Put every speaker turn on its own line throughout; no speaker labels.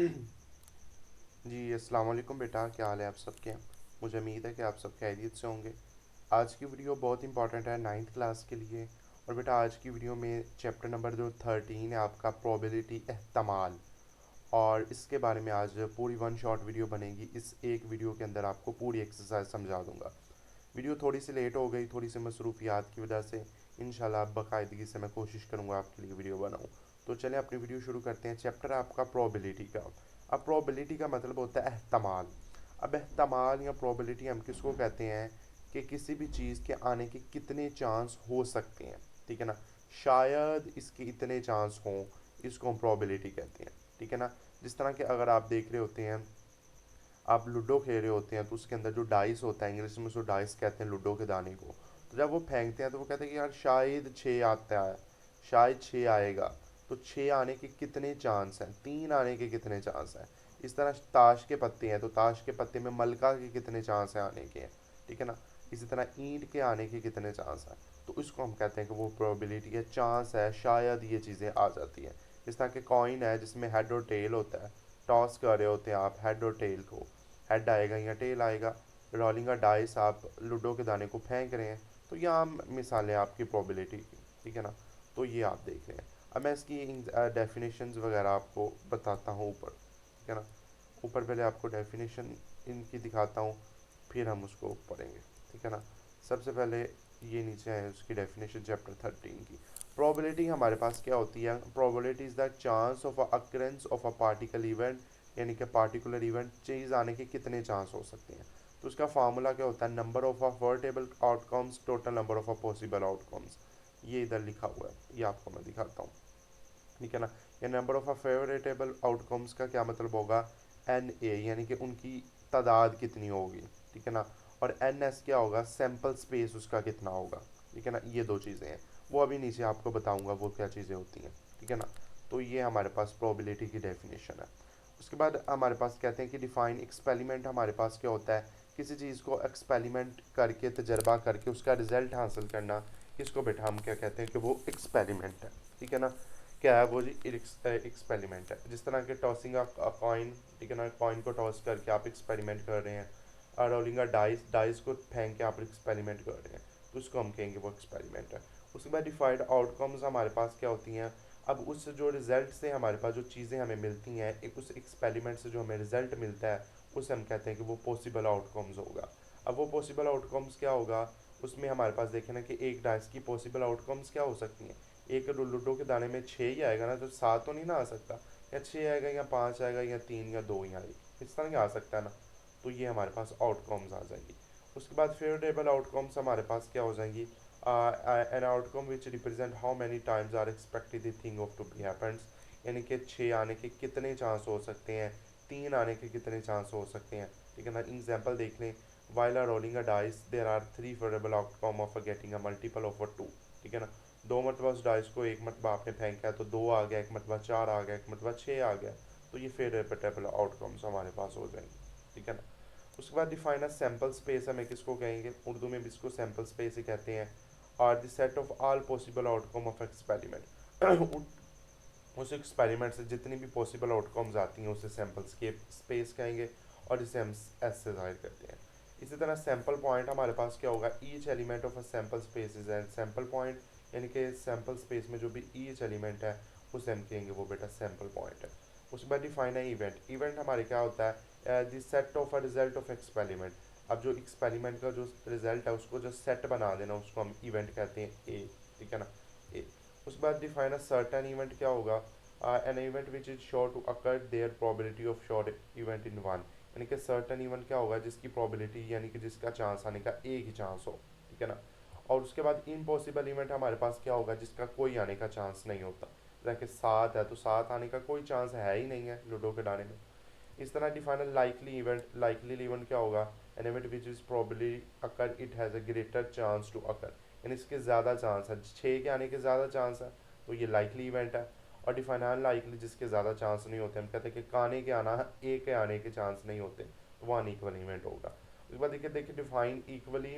जी अस्सलाम वालेकुम बेटा, क्या हाल है आप सबके। मुझे उम्मीद है कि आप सब खैरियत से होंगे। आज की वीडियो बहुत इंपॉर्टेंट है नाइन्थ क्लास के लिए। और बेटा आज की वीडियो में चैप्टर नंबर जो 13 है आपका प्रोबेबिलिटी एहतमाल, और इसके बारे में आज पूरी वन शॉट वीडियो बनेगी। इस एक वीडियो के अंदर आपको पूरी एक्सरसाइज समझा दूंगा। वीडियो थोड़ी सी लेट हो गई, थोड़ी सी मसरूफियात की वजह से। इंशाल्लाह बाकायदगी से मैं कोशिश करूँगा आपके लिए वीडियो बनाऊँ। तो चलें अपनी वीडियो शुरू करते हैं। चैप्टर है आपका प्रोबेबिलिटी का। अब प्रोबेबिलिटी का मतलब होता है एहतमाल। अब एहतमाल या प्रोबेबिलिटी हम किसको कहते हैं कि किसी भी चीज़ के आने के कितने चांस हो सकते हैं। ठीक है ना, शायद इसके इतने चांस हों, इसको हम प्रोबेबिलिटी कहते हैं। ठीक है ना, जिस तरह के अगर आप देख रहे होते हैं, आप लूडो खेल रहे होते हैं तो उसके अंदर जो डाइस होता है, इंग्लिश में उसको डाइस कहते हैं लूडो के दाने को। तो जब वो फेंकते हैं तो वो कहते हैं कि यार शायद छः आता है, शायद छः आएगा। तो छः आने के कितने चांस हैं, तीन आने के कितने चांस हैं। इस तरह ताश के पत्ते हैं तो ताश के पत्ते में मलका के कितने चांस हैं आने के। ठीक है ना, इसी तरह ईंट के आने के कितने चांस हैं। तो इसको हम कहते हैं कि वो प्रोबेबिलिटी है, चांस है, शायद ये चीज़ें आ जाती हैं। इस तरह के कॉइन है जिसमें हेड और टेल होता है। टॉस कर रहे होते हैं आप हेड और टेल को, हेड आएगा या टेल आएगा। रोलिंग अ डाइस, आप लूडो के दाने को फेंक रहे हैं। तो ये आम मिसालें आपकी प्रोबेबिलिटी की। ठीक है ना, तो ये आप देख रहे हैं। अब मैं इसकी डेफिनेशंस वगैरह आपको बताता हूँ ऊपर। ठीक है ना, ऊपर पहले आपको डेफिनेशन इनकी दिखाता हूँ, फिर हम उसको पढ़ेंगे। ठीक है ना, सबसे पहले ये नीचे है उसकी डेफिनेशन चैप्टर 13 की। प्रोबेबिलिटी हमारे पास क्या होती है। Probability is the chance of occurrence of a particle event, यानी कि पार्टिकुलर इवेंट चीज़ आने के कितने चांस हो सकते हैं। तो उसका फार्मूला क्या होता है, number of affordable outcomes total number of possible outcomes. ये इधर लिखा हुआ है, ये आपको मैं दिखाता हूँ। ठीक है ना, ये नंबर ऑफ फेवरेटेबल आउटकम्स का क्या मतलब होगा, एन ए, यानी कि उनकी तादाद कितनी होगी। ठीक है ना, और एन एस क्या होगा, सैम्पल स्पेस उसका कितना होगा। ठीक है ना, ये दो चीज़ें हैं, वो अभी नीचे आपको बताऊंगा वो क्या चीज़ें होती हैं। ठीक है ना, तो ये हमारे पास प्रोबेबिलिटी की डेफिनेशन है। उसके बाद हमारे पास कहते हैं कि डिफाइन एक्सपेरिमेंट। हमारे पास क्या होता है, किसी चीज़ को एक्सपेरिमेंट करके, तजर्बा करके उसका रिजल्ट हासिल करना, इसको बेटा हम क्या कहते हैं कि वो एक्सपेरिमेंट है। ठीक है ना, क्या है वो जी, एक्सपेरिमेंट है। जिस तरह के टॉसिंग अ कॉइन, ठीक है ना, कॉइन को टॉस करके आप एक्सपेरिमेंट कर रहे हैं। रोलिंग अ डाइस, डाइस को फेंक के आप एक्सपेरिमेंट कर रहे हैं, तो उसको हम कहेंगे वो एक्सपेरिमेंट है। उसके बाद डिफाइंड आउटकम्स हमारे पास क्या होती हैं। अब उस जो रिजल्ट से हमारे पास जो चीज़ें हमें मिलती हैं, एक उस एक्सपेरिमेंट से जो हमें रिजल्ट मिलता है, उसे हम कहते हैं कि वो पॉसिबल आउटकम्स होगा। अब वो पॉसिबल आउटकम्स क्या होगा, उसमें हमारे पास देखें ना कि एक डाइस की पॉसिबल आउटकम्स क्या हो सकती हैं। एक लूडो के दाने में छः ही आएगा ना, तो सात तो नहीं ना आ सकता, या छः आएगा या पाँच आएगा या तीन या दो ही आएगी, इस तरह का आ सकता है ना। तो ये हमारे पास आउटकम्स आ जाएंगी। उसके बाद फेवरेबल आउटकम्स हमारे पास क्या हो जाएंगी, an outcome which represent how many times are expected the thing of to be happens, यानी कि छः आने के कितने चांस हो सकते हैं, तीन आने के कितने चांस हो सकते हैं। ठीक है ना, एग्जाम्पल देख लें, while are rolling a dice there are three favourable outcome of getting a multiple of two. ठीक है ना, दो मरतबा उस डाइस को एक मरतबा आपने फेंका है तो दो आ गया, एक मरतबा चार आ गया, एक मरतबा छः आ गया। तो ये फिर रिपीटेबल आउटकम्स हमारे पास हो जाएंगे। ठीक है ना, उसके बाद डिफाइन अ सैम्पल स्पेस, हमें किसको कहेंगे, उर्दू में भी इसको सैम्पल स्पेस ही कहते हैं। और the set of all possible outcome of experiment, उस एक्सपेरिमेंट से जितनी भी पॉसिबल आउटकम्स आती हैं उसे सैम्पल स्पेस कहेंगे, और इसे हम एस से जाहिर करते हैं। इसी तरह सैम्पल पॉइंट हमारे पास क्या होगा, each element of a sample space is and sample point, यानी कि सैम्पल स्पेस में जो भी ईच एलिमेंट है उसे हम कहेंगे वो बेटा सैम्पल पॉइंट है। उसके बाद डिफाइन है इवेंट। इवेंट हमारे क्या होता है, the set of a result of experiment. अब जो एक्सपेरिमेंट का जो रिजल्ट है उसको जो सेट बना देना उसको हम इवेंट कहते हैं ए। ठीक है ना, ए। उसके बाद डिफाइन अ सर्टेन इवेंट क्या होगा, an event which is sure to occur their probability of sure event in one, यानी कि सर्टेन इवेंट क्या होगा जिसकी प्रोबेबिलिटी, यानी कि जिसका चांस आने का एक ही चांस हो। ठीक है ना, और उसके बाद इम्पॉसिबल इवेंट हमारे पास क्या होगा, जिसका कोई आने का चांस नहीं होता। जैसे सात है तो सात आने का कोई चांस है ही नहीं है लूडो के डाने में। इस तरह define likely event. Likely event क्या होगा, an event which is probably occur it has a greater chance to occur, यानी इसके ज़्यादा चांस है, छः के आने के ज़्यादा चांस है, तो ये लाइकली इवेंट है। और डिफाइन अनलाइकली, जिसके ज़्यादा चांस नहीं होते, हम कहते हैं कि काने के आना, एक के आने के चांस नहीं होते, तो वो अनइक्वल इवेंट होगा। उसके बाद देखिए देखिए डिफाइन इक्वली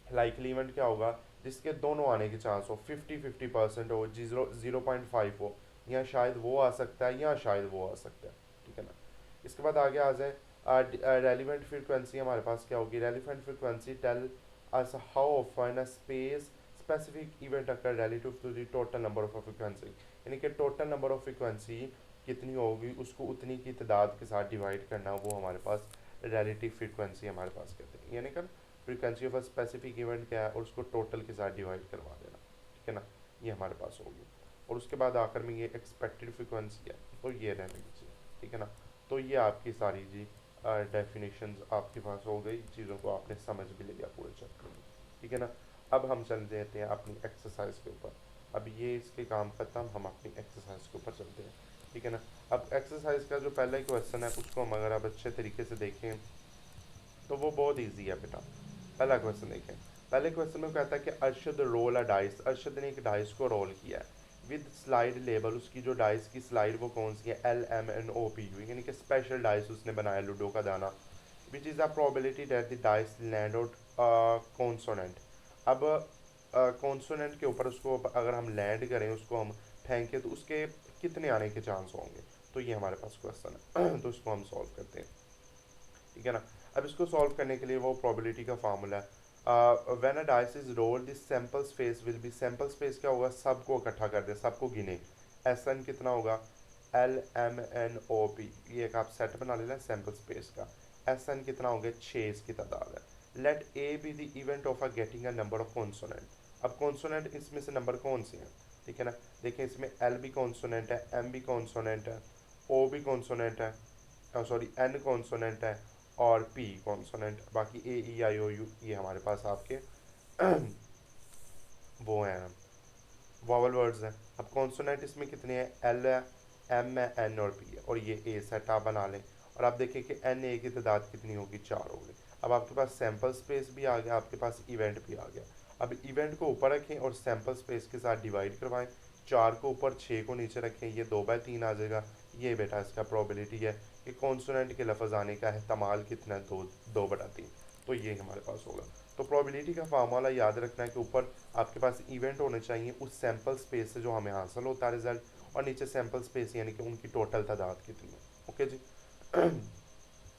लाइकली इवेंट क्या होगा, जिसके दोनों आने के चांस हो, 50-50% हो, 0.5 हो, या शायद वो आ सकता है या शायद वो आ सकता है। ठीक है ना। इसके बाद आगे आ जाए, रेलिवेंट फ्रीक्वेंसी हमारे पास क्या होगी, relevant frequency tell us how often a space specific event occur relative to the total number of frequency, यानी कि टोटल नंबर ऑफ फ्रीक्वेंसी कितनी होगी उसको उतनी की तादाद के साथ डिवाइड करना, वो हमारे पास रिलेटिव फ्रीक्वेंसी हमारे पास कहते हैं, यानी कि frequency of a specific event क्या है और उसको टोटल के साथ डिवाइड करवा देना, ठीक है ना, ये हमारे पास होगी। और उसके बाद आखिर में ये एक्सपेक्टेड फ्रीक्वेंसी है, तो ये रहने दीजिए, ठीक है ना। तो ये आपकी सारी जी डेफिनेशंस आपके पास हो गई, चीज़ों को आपने समझ भी लिया पूरे चैप्टर में, ठीक है ना। अब हम चल देते हैं अपनी एक्सरसाइज के ऊपर। अब ये इसके काम खत्म, हम अपनी एक्सरसाइज के ऊपर चलते हैं, ठीक है ना। अब एक्सरसाइज का जो पहला क्वेश्चन है उसको हम अगर आप अच्छे तरीके से देखें तो वो बहुत ईजी है बेटा। पहला क्वेश्चन देखें, पहले क्वेश्चन में कहता है कि Arshad roll a dice, Arshad ने एक डाइस को रोल किया है विद स्लाइड लेबल, उसकी जो डाइस की स्लाइड वो कौन सी है, LMNOPU, यानी कि स्पेशल डाइस उसने बनाया लूडो का दाना, which is the probability that the dice land out consonant. अब कॉन्सोनेंट के ऊपर उसको अगर हम लैंड करें, उसको हम फेंकें तो उसके कितने आने के चांस होंगे, तो ये हमारे पास क्वेश्चन है तो इसको हम सॉल्व करते हैं, ठीक है ना। अब इसको सॉल्व करने के लिए वो प्रोबेबिलिटी का फार्मूला है, when a dice is rolled this sample space will be, sample space क्या होगा, सबको इकट्ठा कर दे, सबको गिने, SN कितना होगा, LMNOP, ये एक आप सेट बना लेना सैंपल स्पेस का, SN कितना होगा, 6 इसकी तादाद है। Let A be the event of a getting a number of consonant, अब कॉन्सोनेंट इसमें से नंबर कौन से हैं, ठीक है ना। देखिए इसमें L भी कॉन्सोनेंट है, M भी कॉन्सोनेंट है, O भी कॉन्सोनेंट है, सॉरी N कॉन्सोनेंट है, और P कॉन्सोनेंट, बाकी AEIOU ये हमारे पास आपके वो हैं वॉवल वर्ड्स हैं। अब कॉन्सोनेंट इसमें कितने हैं, L है, M है, N और P है, और ये A सेट आप बना लें, और आप देखें कि NA की तादाद कितनी होगी, 4 होगी। अब आपके पास सैम्पल स्पेस भी आ गया, आपके पास इवेंट भी आ गया। अब इवेंट को ऊपर रखें और सैम्पल स्पेस के साथ डिवाइड करवाएं, 4 को ऊपर 6 को नीचे रखें, ये 2/3 आ जाएगा। ये बेटा इसका प्रोबेबिलिटी है कि कॉन्सोनेंट के लफ्ज़ आने का एहतमाल कितना है, 2/3, तो ये हमारे पास होगा। तो प्रोबेबिलिटी का फार्मूला याद रखना है कि ऊपर आपके पास इवेंट होने चाहिए उस सैंपल स्पेस से जो हमें हासिल होता है रिजल्ट, और नीचे सैंपल स्पेस यानी कि उनकी टोटल तादाद कितनी है, ओके जी।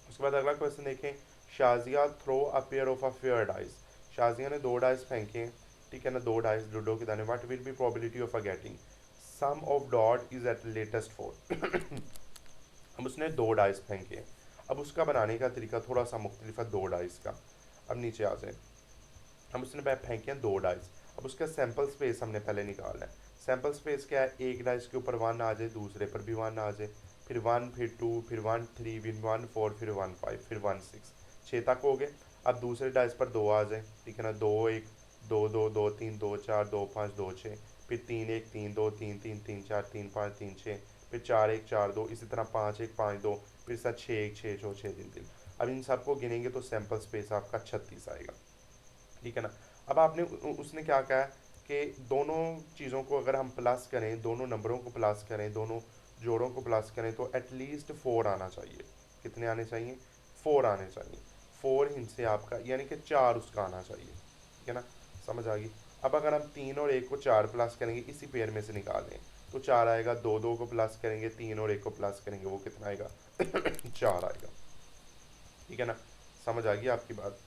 उसके बाद अगला क्वेश्चन देखें, Shazia throw a pair of a fair dice, Shazia ने 2 डाइस फेंके, ठीक है ना, 2 डाइस लूडो के दाने, what will be probability of a getting, sum of dot is at latest 4। अब उसने 2 डाइस फेंके, अब उसका बनाने का तरीका थोड़ा सा मुख्तलिफ है 2 डाइस का। अब नीचे आ जाए, हम उसने फेंके हैं 2 डाइस, अब उसका सैंपल स्पेस हमने पहले निकालना है। सैंपल स्पेस क्या है, एक डाइस के ऊपर 1 आ जाए, दूसरे पर भी 1 आ जाए, फिर 1, फिर 2, फिर 1 3, फिर 1 4, फिर 1 5, फिर 1 6, 6 तक हो गए। अब दूसरे डाइस पर 2 आ जाए, ठीक है ना, 2 1 2 2 2 3 2 4 2 5 2 6, फिर 3 1 3 2 3 3 3 4 3 5 3 6, फिर 4 1 4 2, इसी तरह 5 1 5 2, फिर साथ 6 1 6 2 6 3 3। अब इन सबको गिनेंगे तो सैंपल स्पेस आपका 36 आएगा, ठीक है ना। अब आपने उसने क्या कहा है कि दोनों चीज़ों को अगर हम प्लस करें, दोनों नंबरों को प्लस करें, दोनों जोड़ों को प्लस करें तो एटलीस्ट 4 आना चाहिए, कितने आने चाहिए, 4 आने चाहिए, 4 हिंसे आपका यानी कि 4 उसका आना चाहिए, ठीक है ना, समझ आ गई। अब अगर हम 3 और 1 को 4 प्लस करेंगे, इसी पेयर में से निकालें तो 4 आएगा, 2 2 को प्लस करेंगे, 3 और 1 को प्लस करेंगे, वो कितना आएगा 4 आएगा, ठीक है ना, समझ आ गई आपकी बात,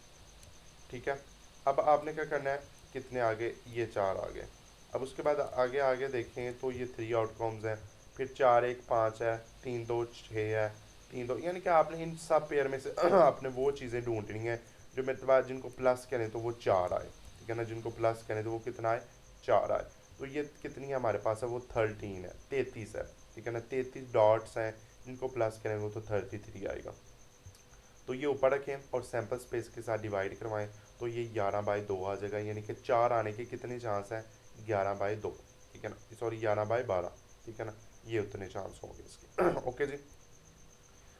ठीक है। अब आपने क्या करना है, कितने आगे, ये 4 आ गए। अब उसके बाद आगे आगे देखें तो ये 3 आउटकम्स हैं, फिर 4 1 5 है, 3 2 6 है, 3 2, यानी कि आपने इन सब पेयर में से आपने वो चीज़ें ढूंढनी है जो मेरे पास जिनको प्लस करें तो वो 4 आए, ठीक है ना, जिनको प्लस करें तो वो कितना आए, 4 आए। तो ये कितनी है हमारे पास है, वो 13 है, 33 है, ठीक है ना, 33 डॉट्स हैं, जिनको प्लस करें वो तो 33 आएगा। तो ये ऊपर रखें और सैंपल स्पेस के साथ डिवाइड करवाएं, तो ये 11/2 आ जाएगा, यानी कि 4 आने के कितने चांस हैं, 11/2, ठीक है ना, सॉरी 11/12, ठीक है ना, ये उतने चांस होंगे इसके ओके जी।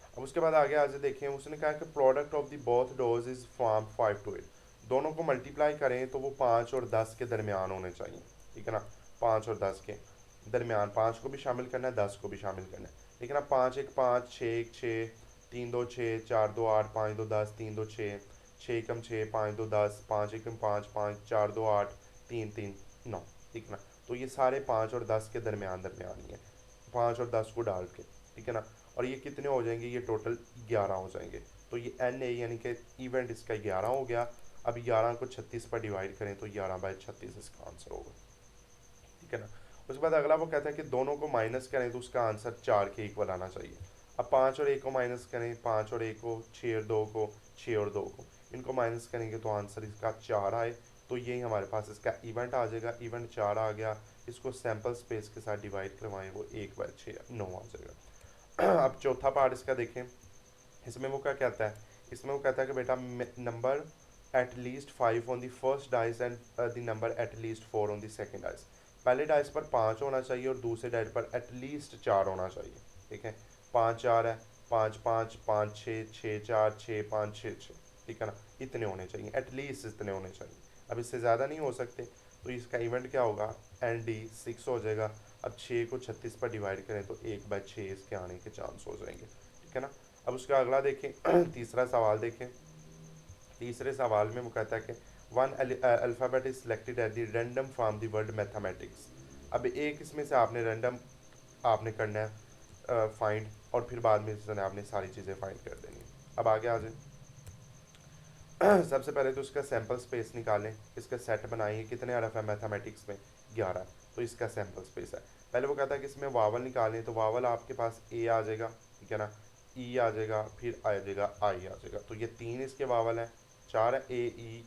अब उसके बाद आगे आज देखें, उसने कहा कि product of the both dose is from 5 to 8, दोनों को मल्टीप्लाई करें तो वो 5 और 10 के दरमियान होने चाहिए, ठीक है ना, 5 और 10 के दरमियान, 5 को भी शामिल करना है, 10 को भी शामिल करना है, लेकिन अब 5 1 5, 6 1 6, 3 2 6, 4 2 8, 5 2 10, 3 2 6, 6 1 6, 5 2 10, 5 1 5 5, 4 2 8, 3 3 9, ठीक है ना। तो ये सारे 5 और 10 के दरमियान दरमियान ही है, 5 और 10 को डाल के, ठीक है ना। और ये कितने हो जाएंगे, ये टोटल 11 हो जाएंगे। तो ये एन ए यानी कि इवेंट इसका 11 हो गया। अब 11 को 36 पर डिवाइड करें तो 11/36 इसका आंसर होगा, ठीक है ना। उसके बाद अगला वो कहता है कि दोनों को माइनस करें तो उसका आंसर 4 के इक्वल आना चाहिए। अब 5 और 1 को माइनस करें, 5 और 1 को, 6 और 2 को, 6 और 2 को, इनको माइनस करेंगे तो आंसर इसका 4 आए। तो यही हमारे पास इसका इवेंट आ जाएगा, इवेंट 4 आ गया। इसको सैम्पल स्पेस के साथ डिवाइड करवाएं, वो 1/6 9 आ जाएगा। अब चौथा पार्ट इसका देखें, इसमें वो क्या कहता है, इसमें वो कहता है कि बेटा number at least 5 on the first dice and the number eight least 4 on the second dice. पहले डाइस पर 5 होना चाहिए और दूसरे डाइस पर एट लीस्ट 4 होना चाहिए, ठीक है। 5 4 है, 5 5 5 6 6 4 6 5 6 6, ठीक है ना। इतने होने चाहिए, एटलीस्ट इतने होने चाहिए, अब इससे ज़्यादा नहीं हो सकते। तो इसका इवेंट क्या होगा, एन डी 6 हो जाएगा। अब 6 को 36 पर डिवाइड करें तो 1/6 इसके आने के चांस हो जाएंगे, ठीक है ना। अब उसका अगला देखें, तीसरा सवाल देखें। तीसरे सवाल में वो कहता है कि one alphabet is selected at the random from the word mathematics. अब एक इसमें से आपने रैंडम आपने करना है फाइंड, और फिर बाद में इसने आपने सारी चीज़ें फाइंड कर देनी है। अब आगे आ जाए। सबसे पहले तो इसका सैम्पल स्पेस निकालें, इसका सेट बनाइए, कितने हरफ है मैथमेटिक्स में, 11। तो इसका सैम्पल स्पेस है। पहले वो कहता है कि इसमें वावल निकालें, तो वावल आपके पास ए आ जाएगा, ठीक है ना, ई आ जाएगा, फिर आ जाएगा आई आ जाएगा। तो ये 3 इसके वावल हैं। 4 है, ए ई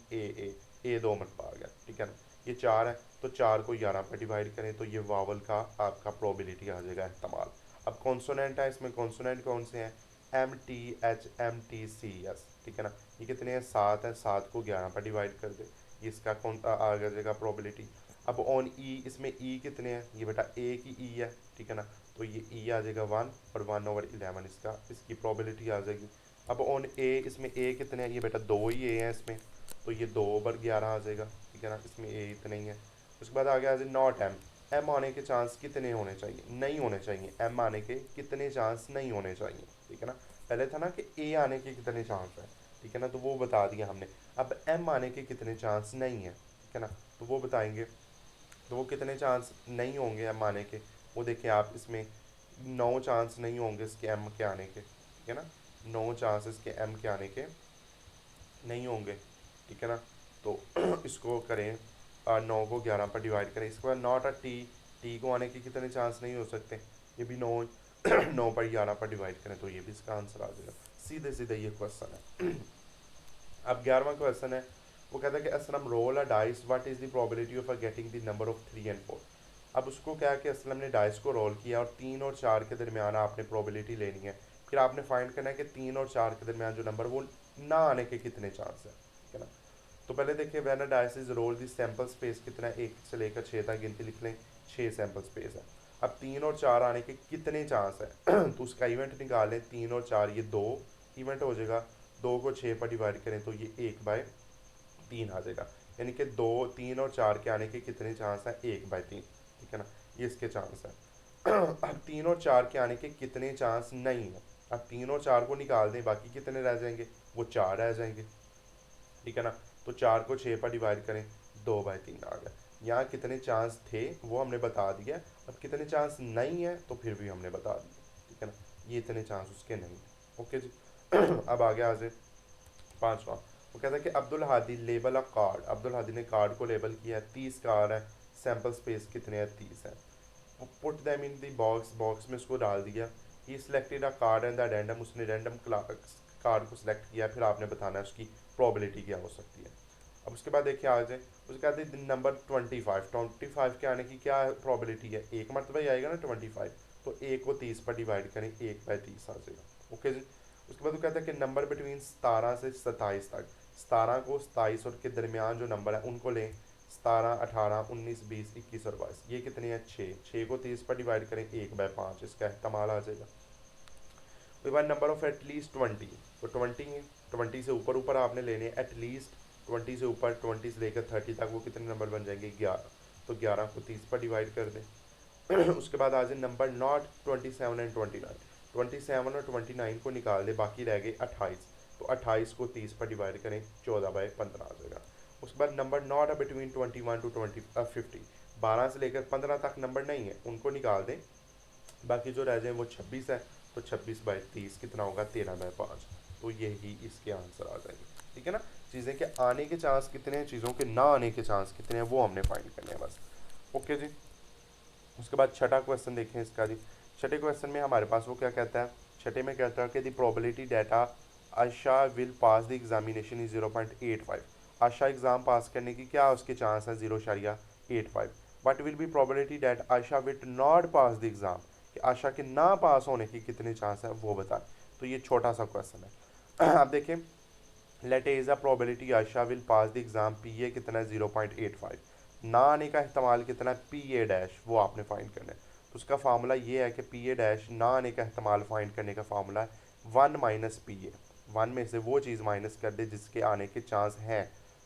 ए 2 मरतबा आ गया, ठीक है ना। ये 4 है, तो 4 को 11 पर डिवाइड करें तो ये वावल का आपका प्रोबेबिलिटी आ जाएगा, एहतमाल। अब कॉन्सोनेंट है, इसमें कॉन्सोनेंट कौन से हैं, MTH MTCS, ठीक है ना। ये कितने हैं, 7 है, 7 को 11 पर डिवाइड कर दे, ये इसका कौन आ जाएगा प्रोबेबिलिटी। अब ऑन ई, इसमें ई कितने हैं, ये बेटा ए की ई है, ठीक है ना। तो ये ई आ जाएगा 1 और 1/11 इसका, इसकी प्रोबेबिलिटी आ जाएगी। अब ऑन ए, इसमें ए कितने हैं, ये बेटा 2 ही ए हैं इसमें, तो ये 2/11 आ जाएगा, ठीक है ना, इसमें ए इतने ही है। उसके बाद आगे आ जाए नॉट एम। एम आने के चांस कितने होने चाहिए, नहीं होने चाहिए, एम आने के कितने चांस नहीं होने चाहिए, ठीक है ना। पहले था ना कि ए आने के कितने चांस है, ठीक है ना, तो वो बता दिया हमने। अब एम आने के कितने चांस नहीं है, ठीक है ना, तो वो बताएंगे। तो वो कितने चांस नहीं होंगे एम आने के, वो देखिए आप, इसमें 9 चांस नहीं होंगे इसके एम के आने के, ठीक है ना। 9 चांस इसके एम के आने के नहीं होंगे, ठीक है ना। तो इसको करें, 9 को 11 पर डिवाइड करें। इसके बाद नॉट अ टी, टी को आने के कितने चांस नहीं हो सकते, ये भी 9 9 पर 11 पर डिवाइड करें तो ये भी इसका आंसर आ जाएगा। सीधे सीधे ये क्वेश्चन है। अब 11वां क्वेश्चन है, वो कहता है कि Aslam roll a dice, what is the probability of getting the number of 3 and 4। अब उसको क्या है कि असलम ने डाइस को रोल किया और 3 और 4 के दरमियान आपने प्रोबेबिलिटी लेनी है। फिर आपने फाइंड करना है कि 3 और 4 के दरमियान जो नंबर वो ना आने के कितने चांस है, ठीक है ना। तो पहले देखिए, when a dice is roll, the sample space कितना है, 1 से लेकर 6 तक गिनती लिख लें, 6 सैंपल स्पेस है। अब 3 और 4 आने के कितने चांस है, तो उसका इवेंट निकाल लें। 3 और 4 ये 2 इवेंट हो जाएगा, 2 को 6 पर डिवाइड करें तो ये 1/3 आ जाएगा। यानी कि 2 3 और 4 के आने के कितने चांस हैं, 1/3, ठीक है ना, ये इसके चांस है। अब 3 और 4 के आने के कितने चांस नहीं है, अब 3 और 4 को निकाल दें, बाकी कितने रह जाएंगे, वो 4 रह जाएंगे, ठीक है ना। तो 4 को 6 पर डिवाइड करें, 2/3 आ गया। यहाँ कितने चांस थे वो हमने बता दिया, अब कितने चांस नहीं है तो फिर भी हमने बता दिया, ठीक है ना। ये इतने चांस उसके नहीं है, ओके जी। अब आगे आ जाए 5वां। वो कहता है कि अब्दुल हादी लेबल अ कार्ड, अब्दुल हादी ने कार्ड को लेबल किया है, 30 कार्ड है, सैंपल स्पेस कितने हैं, 30 है। Put them in the box, box में उसको डाल दिया। He selected a card and the random, उसने रैंडम कार्ड को सिलेक्ट किया, फिर आपने बताना है उसकी प्रोबेबिलिटी क्या हो सकती है। अब उसके बाद देखिए आ जाए, उसके कहते हैं नंबर 25 के आने की क्या प्रोबेबिलिटी है, एक मरतबा ही आएगा ना 25, तो 1 को 30 पर डिवाइड करें, 1/30 आ जाएगा, ओके जी। उसके बाद वो कहता है कि नंबर बिटवीन 17 से 27 तक, 17 को 27 और के दरमियान जो नंबर है उनको लें, 17 18 19 20 21 और 22, ये कितने हैं, 6 को 30 पर डिवाइड करें, 1/5 इसका इस्तेमाल आ जाएगा। उसके बाद नंबर ऑफ एटलीस्ट 20, तो 20 है, 20 से ऊपर ऊपर आपने लेने एटलीस्ट, 20 से ऊपर 20 से लेकर 30 तक वो कितने नंबर बन जाएंगे, 11, तो 11 को 30 पर डिवाइड कर दें। उसके बाद आ जाए नंबर नॉट 27 एंड 29, 27 और 29 को निकाल दे, बाकी रह गए 28, तो 28 को 30 पर डिवाइड करें, 14/15 आ जाएगा। उसके बाद नंबर नॉट है बिटवीन 21 टू 50, 12 से लेकर 15 तक नंबर नहीं है उनको निकाल दें, बाकी जो रह जाए वो 26 है, तो 26/30 कितना होगा 13/5। तो यही इसके आंसर आ जाएंगे। ठीक है ना। चीज़ें के आने के चांस कितने हैं, चीज़ों के ना आने के चांस कितने हैं, वो हमने फाइंड करने हैं बस। ओके जी। उसके बाद छठा क्वेश्चन देखें इसका जी। छठे क्वेश्चन में हमारे पास वो क्या कहता है, छठे में कहता है कि the probability data Asha will pass the examination is 0.85। Asha exam pass करने की क्या उसके चांस है 0.85। But will be probability that Asha will not pass the exam, कि आशा के ना पास होने की कितने चांस है वो बताएं। तो ये छोटा सा क्वेश्चन है। अब देखें, let A is a probability Asha will pass the exam, P A कितना है 0.85, ना आने का एहतमाल कितना है पी ए डैश, वो आपने फाइंड करना है। तो उसका फार्मूला ये है कि पी ए डैश ना आने का एहतमाल फाइंड करने का फार्मूला है 1 माइनस पी ए। वन में से वो चीज़ माइनस कर दे जिसके आने के चांस हैं।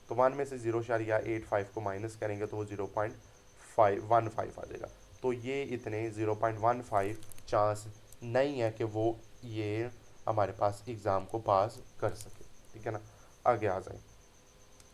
तो 1 में से 0.85 को माइनस करेंगे तो वो 0.515 आ जाएगा। तो ये इतने 0.15 चांस नहीं है कि वो ये हमारे पास एग्ज़ाम को पास कर सके। ठीक है ना। आगे आ जाए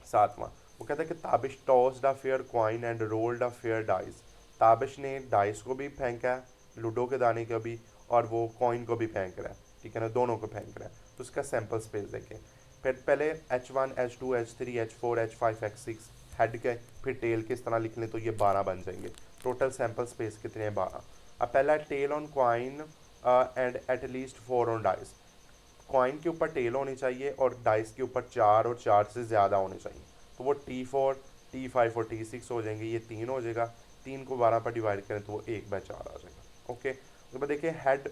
सातवां। वो कहता है कि Tabish tossed a fair coin and rolled a fair dice. Tabish ने डाइस को भी फेंका है, लूडो के दाने को भी, और वो कॉइन को भी फेंक रहा है। ठीक है ना, दोनों को फेंक रहा है। तो उसका सैंपल स्पेस देखें। फिर पहले H1 H2 H3 H4 H5 H6 head के, फिर टेल के इस तरह लिख लें तो ये 12 बन जाएंगे। टोटल सैंपल स्पेस कितने हैं 12। अब पहला tail on coin and at least 4 on dice. Coin के ऊपर टेल होनी चाहिए और डाइस के ऊपर 4 और 4 से ज़्यादा होने चाहिए। तो वो T4 T5 और T6 हो जाएंगे, ये 3 हो जाएगा। 3 को 12 पर डिवाइड करें तो वो 1/4 आ जाएगा। ओके, उसके बाद देखिए head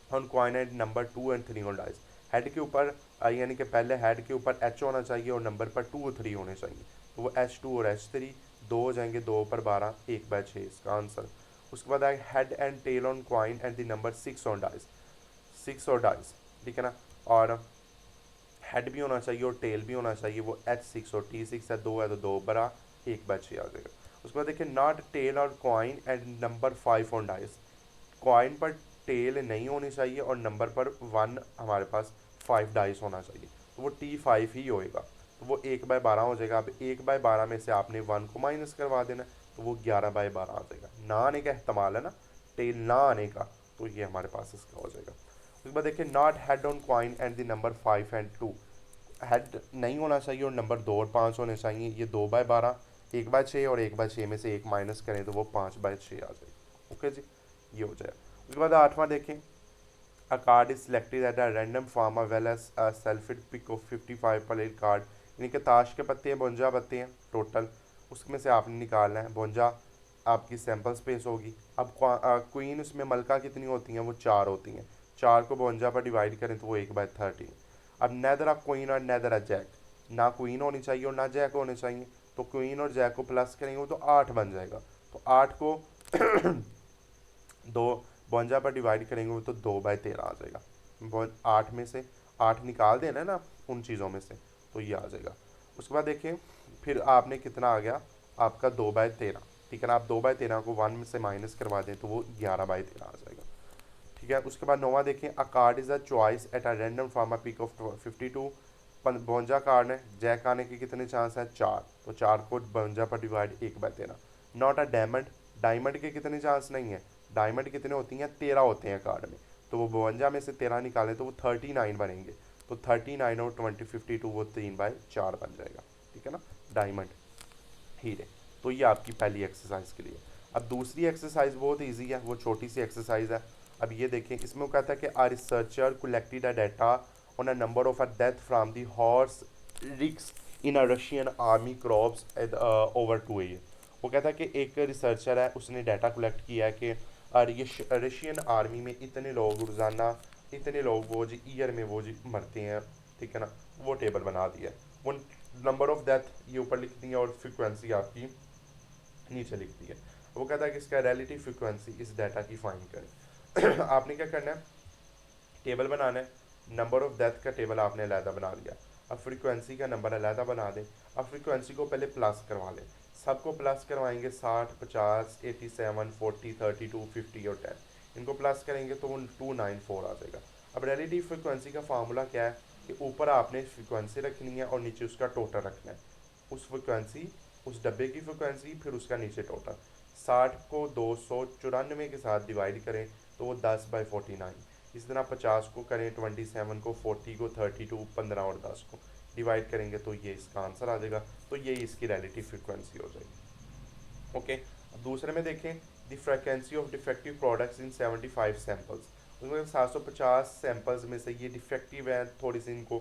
on coin and number 2 and 3 on dice. Head के ऊपर यानी कि पहले हेड के ऊपर H होना चाहिए और नंबर पर 2 और 3 होने चाहिए। तो वो H2 और H3 दो हो जाएंगे, 2 पर 12 1/6 इसका आंसर। उसके बाद आए head and tail on coin and the number 6 on dice. 6 और डाइस, ठीक है ना। और हेड भी होना चाहिए और टेल भी होना चाहिए, वो H6 और T6 है, 2 है तो 2 बरा 1/6 आ जाएगा। उसके बाद देखिए नॉट टेल और coin and number 5 on dice. Coin पर टेल नहीं होनी चाहिए और नंबर पर 1 हमारे पास 5 डाइस होना चाहिए। तो वो T5 ही होएगा। तो वो 1/12 हो जाएगा। अब 1/12 में से आपने 1 को माइनस करवा देना, तो वो 11/12 आ जाएगा। ना आने का एहतमाल है ना, टेल ना आने का, तो ये हमारे पास इसका हो जाएगा। उसके बाद देखिए not head on coin and the number 5 and 2। Head नहीं होना चाहिए और नंबर 2 और 5 होने चाहिए, ये 2/12, 1/6 और 1/6 में से 1 माइनस करें तो वो 5/6 आ जाएगा। ओके जी, ये हो जाएगा। उसके बाद आठवां देखें, a card is selected at a random from well as a shuffled pack of 55 played card. यानी कि ताश के पत्ते हैं, 52 पत्ते हैं टोटल, उसमें से आपने निकालना है 52, आपकी सैंपल स्पेस होगी। अब क्वीन उसमें मलका कितनी होती हैं, वो 4 होती हैं। 4 को 52 पर डिवाइड करें तो वो 1/13। अब नेदर अ क्वीन और नेदर अ जैक, ना क्वीन होनी चाहिए और ना जैक होने चाहिए। तो क्वीन और जैक को प्लस करेंगे तो 8 बन जाएगा। तो 8 को दो 52 पर डिवाइड करेंगे वो तो 2/13 आ जाएगा। 8 में से 8 निकाल देना है ना उन चीज़ों में से, तो ये आ जाएगा। उसके बाद देखिए फिर आपने कितना आ गया आपका 2/13। ठीक है ना, आप 2/13 को 1 में से माइनस करवा दें तो वो 11/13 आ जाएगा। ठीक है। उसके बाद नौवा देखें, a card is a choice at a random from a pick of 52। 52 card है, जैक आने के कितने चांस है 4, तो 4 को 52 पर divide 1/13। Not a diamond, diamond के कितने चांस नहीं है, डायमंड कितने होती हैं 13 होते हैं कार्ड में। तो वो 52 में से 13 निकालें तो वो 39 बनेंगे। तो 39 और 52 वो 3/4 बन जाएगा। ठीक है ना, डायमंड हीरे। तो ये आपकी पहली एक्सरसाइज के लिए। अब दूसरी एक्सरसाइज बहुत ईजी है, वो छोटी सी एक्सरसाइज है। अब ये देखें, इसमें वो कहता है कि a researcher collected a data on a number of a death from the horse kicks in a Russian army crops over 2 year. वो कहता है कि एक रिसर्चर है, उसने डाटा कलेक्ट किया है कि रशियन आर्मी में इतने लोग रोज़ाना, इतने लोग वो जी ईयर में वो जी मरते हैं। ठीक है ना, वो टेबल बना दिया है। वो नंबर ऑफ डेथ ये ऊपर लिख दी है और फ्रिक्वेंसी आपकी नीचे लिख दी है। वो कहता है कि इसका रिलेटिव फ्रिक्वेंसी इस डाटा की फाइंड करें। आपने क्या करना है, टेबल बनाना है। नंबर ऑफ डेथ का टेबल आपने अलहदा बना लिया। अब फ्रीक्वेंसी का नंबर अलहदा बना दें। अब फ्रीक्वेंसी को पहले प्लस करवा लें। सबको प्लस करवाएंगे, 60 50 87 40 32 50 और 10। इनको प्लस करेंगे तो वो 294 आ जाएगा। अब रिलेटिव फ्रिक्वेंसी का फार्मूला क्या है कि ऊपर आपने फ्रिक्वेंसी रखनी है और नीचे उसका टोटल रखना है। उस फ्रिक्वेंसी, उस डब्बे की फ्रिक्वेंसी, फिर उसका नीचे टोटल। 60 को 294 के साथ डिवाइड करें तो वो 10/49। इस तरह 50 को करें 27 को, 40 को, 32 15 और 10 को डिवाइड करेंगे तो ये इसका आंसर आ जाएगा। तो ये इसकी रिलेटिव फ्रिक्वेंसी हो जाएगी। ओके, अब दूसरे में देखें, the frequency of defective products in 75 samples. उसमें 750 सैम्पल्स में से ये डिफेक्टिव हैं, थोड़ी सी इनको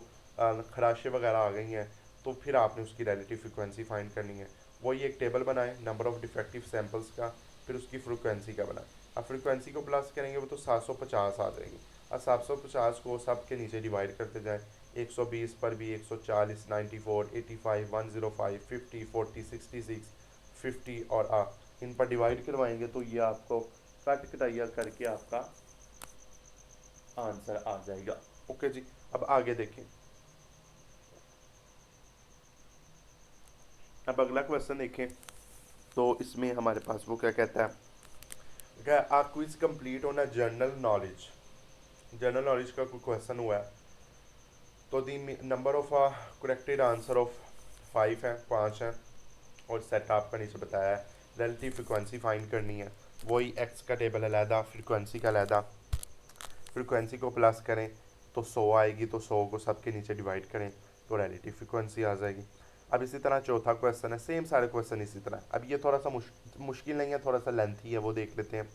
खराशे वगैरह आ गई हैं, तो फिर आपने उसकी रिलेटिव फ्रिक्वेंसी फाइंड करनी है। वही एक टेबल बनाए नंबर ऑफ डिफेक्टिव सैम्पल्स का, फिर उसकी फ्रिक्वेंसी का बनाए। अब फ्रिक्वेंसी को प्लस करेंगे वो तो 750 आ जाएगी। अब 750 को सब के नीचे डिवाइड करते जाएँ, 120 पर भी 140, 94, 85, 105, 50, 40, 66, 50 और इन पर डिवाइड करवाएंगे तो ये आपको कट कटाइया करके आपका आंसर आ जाएगा। ओके जी, अब आगे देखें। अब अगला क्वेश्चन देखें, तो इसमें हमारे पास वो क्या कहता है, क्या आ क्विज कंप्लीट होना जनरल नॉलेज, जनरल नॉलेज का कोई क्वेश्चन हुआ है। तो the number of corrected answer of 5 है, 5 है, और सेट आपका नीचे बताया है। रिलेटिव फ्रिक्वेंसी फाइंड करनी है, वही एक्स का टेबल अलहदा, फ्रिक्वेंसी का अलहदा। फ्रिक्वेंसी को प्लस करें तो 100 आएगी, तो 100 को सबके नीचे डिवाइड करें तो रिलेटिव फ्रिक्वेंसी आ जाएगी। अब इसी तरह चौथा क्वेश्चन है, सेम सारे क्वेश्चन इसी तरह। अब ये थोड़ा सा मुश्किल नहीं है, थोड़ा सा लेंथी है, वो देख लेते हैं।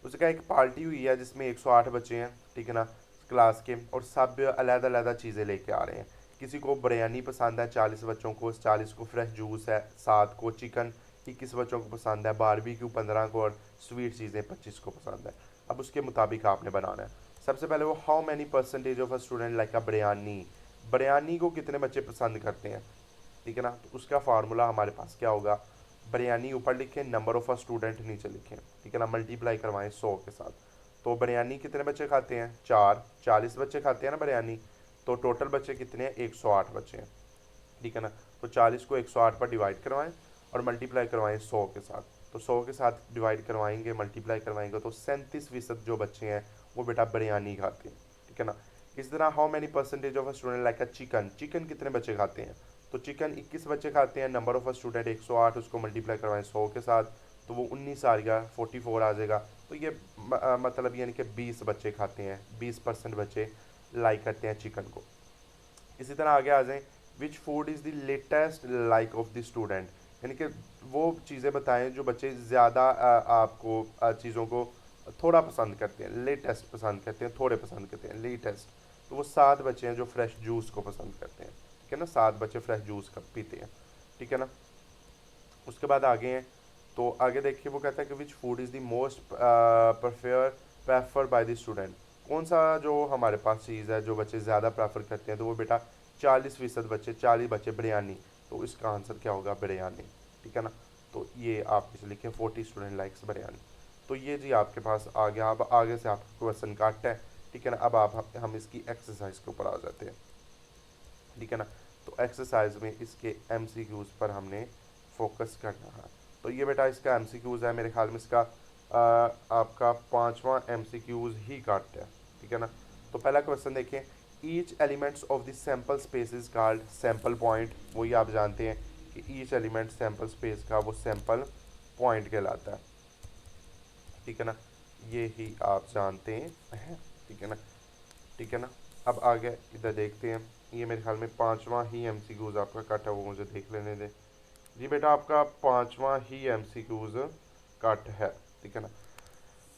उसका एक पार्टी हुई है जिसमें 108 बच्चे हैं, ठीक है ना, क्लास के, और सब अलग-अलग चीज़ें लेके आ रहे हैं। किसी को बिरयानी पसंद है 40 बच्चों को, 40 को फ्रेश जूस है, 7 को चिकन, 21 बच्चों को पसंद है बारबेक्यू, 15 को, और स्वीट चीज़ें 25 को पसंद है। अब उसके मुताबिक आपने बनाना है। सबसे पहले वो how many percentage of a student like अ बिरयानी, बिरयानी को कितने बच्चे पसंद करते हैं, ठीक है ना। तो उसका फार्मूला हमारे पास क्या होगा, बिरयानी ऊपर लिखें, नंबर ऑफ अ स्टूडेंट नीचे लिखें, ठीक है ना, मल्टीप्लाई करवाएं 100 के साथ। तो बिरयानी कितने बच्चे खाते हैं, 4, 40 बच्चे खाते हैं ना बिरयानी, तो टोटल बच्चे कितने हैं, 108 बच्चे हैं, ठीक है ना। तो 40 को 108 पर डिवाइड करवाएं और मल्टीप्लाई करवाएं 100 के साथ। तो 100 के साथ डिवाइड करवाएंगे, मल्टीप्लाई करवाएंगे, तो 37% जो बच्चे हैं वो बेटा बिरयानी खाते हैं, ठीक है ना। इसी तरह how many percentage of a student like a chicken, chicken कितने बच्चे खाते हैं, तो चिकन 21 बच्चे खाते हैं, नंबर ऑफ अ स्टूडेंट 108, उसको मल्टीप्लाई करवाएं 100 के साथ, तो वो 19 आ गया, 44 आ जाएगा। तो ये मतलब यानी कि 20 बच्चे खाते हैं, 20% बच्चे लाइक करते हैं चिकन को। इसी तरह आगे आ जाएं, which food is the latest like of the student, यानी कि वो चीज़ें बताएं जो बच्चे ज़्यादा आपको चीज़ों को थोड़ा पसंद करते हैं, लेटेस्ट पसंद करते हैं, थोड़े पसंद करते हैं, लेटेस्ट। तो वो 7 बच्चे हैं जो फ्रेश जूस को पसंद करते हैं, ठीक है ना, 7 बच्चे फ्रेश जूस का पीते हैं, ठीक है ना। उसके बाद आगे हैं, तो आगे देखिए वो कहता है कि which food is the most prefer by the student, कौन सा जो हमारे पास चीज़ है जो बच्चे ज़्यादा प्रेफर करते हैं, तो वो बेटा 40% बच्चे, 40 बच्चे बिरयानी, तो इसका आंसर क्या होगा, बिरयानी, ठीक है ना। तो ये आप इसे लिखें 40 स्टूडेंट लाइक्स बिरयानी। तो ये जी आपके पास आ गया। अब आगे से आपका क्वेश्चन काट है, ठीक है ना। अब आप हम इसकी एक्सरसाइज के ऊपर आ जाते हैं, ठीक है ना। तो एक्सरसाइज में इसके MCQs पर हमने फोकस करना है। तो ये बेटा इसका MCQs है, मेरे ख्याल में इसका आपका 5वां MCQs ही काट है, ठीक है ना। तो पहला क्वेश्चन देखें, each elements of the sample space is called sample point, वही आप जानते हैं कि ईच एलिमेंट सैम्पल स्पेस का वो सैम्पल पॉइंट कहलाता है, ठीक है ना, ये ही आप जानते हैं, ठीक है ना, ठीक है ना। अब आगे इधर देखते हैं, ये मेरे ख्याल में 5वां ही MCQs आपका कट है, वो मुझे देख लेने दें। जी बेटा आपका 5वां ही MCQs कट है, ठीक है ना।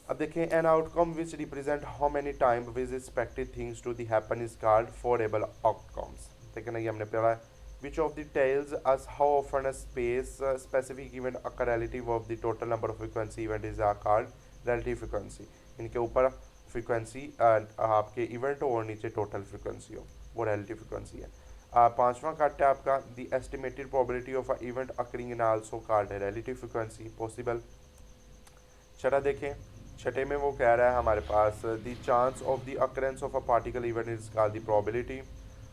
अब देखें, an outcome which represent how many time which expected things to the happen is called favourable outcomes, ठीक है ना, ये हमने पढ़ा है। Which of the tells us how often a space specific event occur relative of the total number of frequency event is are called relative frequency, इनके ऊपर frequency आपके इवेंट हो और नीचे टोटल फ्रिक्वेंसी हो, वो रिलेटिव फ्रिक्वेंसी है। 5वां कट है आपका, the estimated probability of a event occurring in also called है रिलेटिव फ्रिक्वेंसी, पॉसिबल। छठा देखें, छठे में वो कह रहा है हमारे पास the chance of the occurrence of a particle event is called the probability.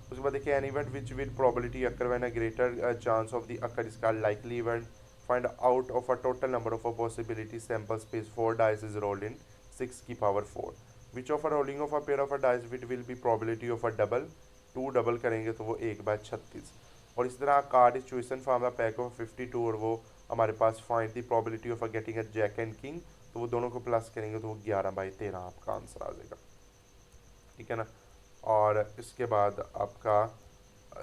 उसके बाद देखिए, an event which will probability occur when a greater chance of the occur is called likely event. Find out of a total number of a possibility sample space 4 dice is rolled in 6 की power 4। Which of a rolling of a pair of a dice what will be probability of a double, 2 double करेंगे तो वो 1/36। और इस तरह card is from the pack of 52, और वो हमारे पास find the probability of a getting a jack and king तो वो दोनों को प्लस करेंगे तो वो 11/13 आपका आंसर आ जाएगा, ठीक है ना। और इसके बाद आपका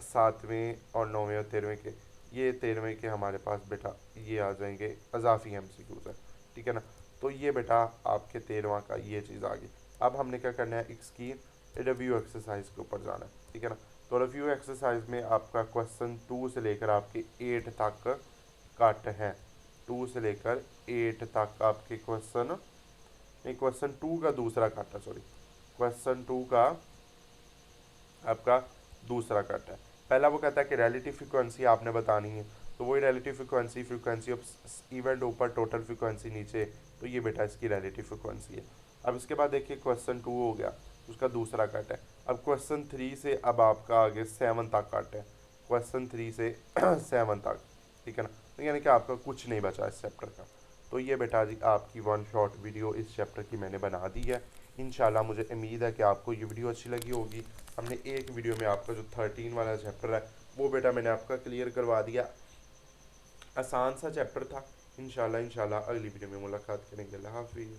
7वें और 9वें और 13वें के, ये 13वें के हमारे पास बेटा ये आ जाएंगे अजाफी MCQs है, ठीक है ना। तो ये बेटा आपके 13वां का ये चीज़ आ गई। अब हमने क्या करना है, इसकी रिव्यू एक्सरसाइज के ऊपर जाना है, ठीक है ना। तो रिव्यू एक्सरसाइज में आपका क्वेश्चन 2 से लेकर आपके 8 तक कट है। 2 से लेकर 8 तक आपके क्वेश्चन, नहीं क्वेश्चन 2 का दूसरा कट है, सॉरी, क्वेश्चन 2 का आपका दूसरा कट है। पहला वो कहता है कि रिलेटिव फ्रिक्वेंसी आपने बतानी है, तो वही relative frequency, frequency of event ऊपर, टोटल फ्रिक्वेंसी नीचे, तो ये बेटा इसकी रिलेटिव फ्रिक्वेंसी है। अब इसके बाद देखिए क्वेश्चन 2 हो गया, उसका दूसरा कट है। अब क्वेश्चन 3 से अब आपका आगे 7 तक कट है, क्वेश्चन 3 से 7 तक, ठीक है ना। तो यानी कि आपका कुछ नहीं बचा इस चैप्टर का। तो ये बेटा जी आपकी वन शॉट वीडियो इस चैप्टर की मैंने बना दी है। इंशाल्लाह मुझे उम्मीद है कि आपको ये वीडियो अच्छी लगी होगी। हमने एक वीडियो में आपका जो 13 वाला चैप्टर है वो बेटा मैंने आपका क्लियर करवा दिया, आसान सा चैप्टर था। इंशाल्लाह अगली वीडियो में मुलाकात करेंगे। अल्लाह हाफिज़।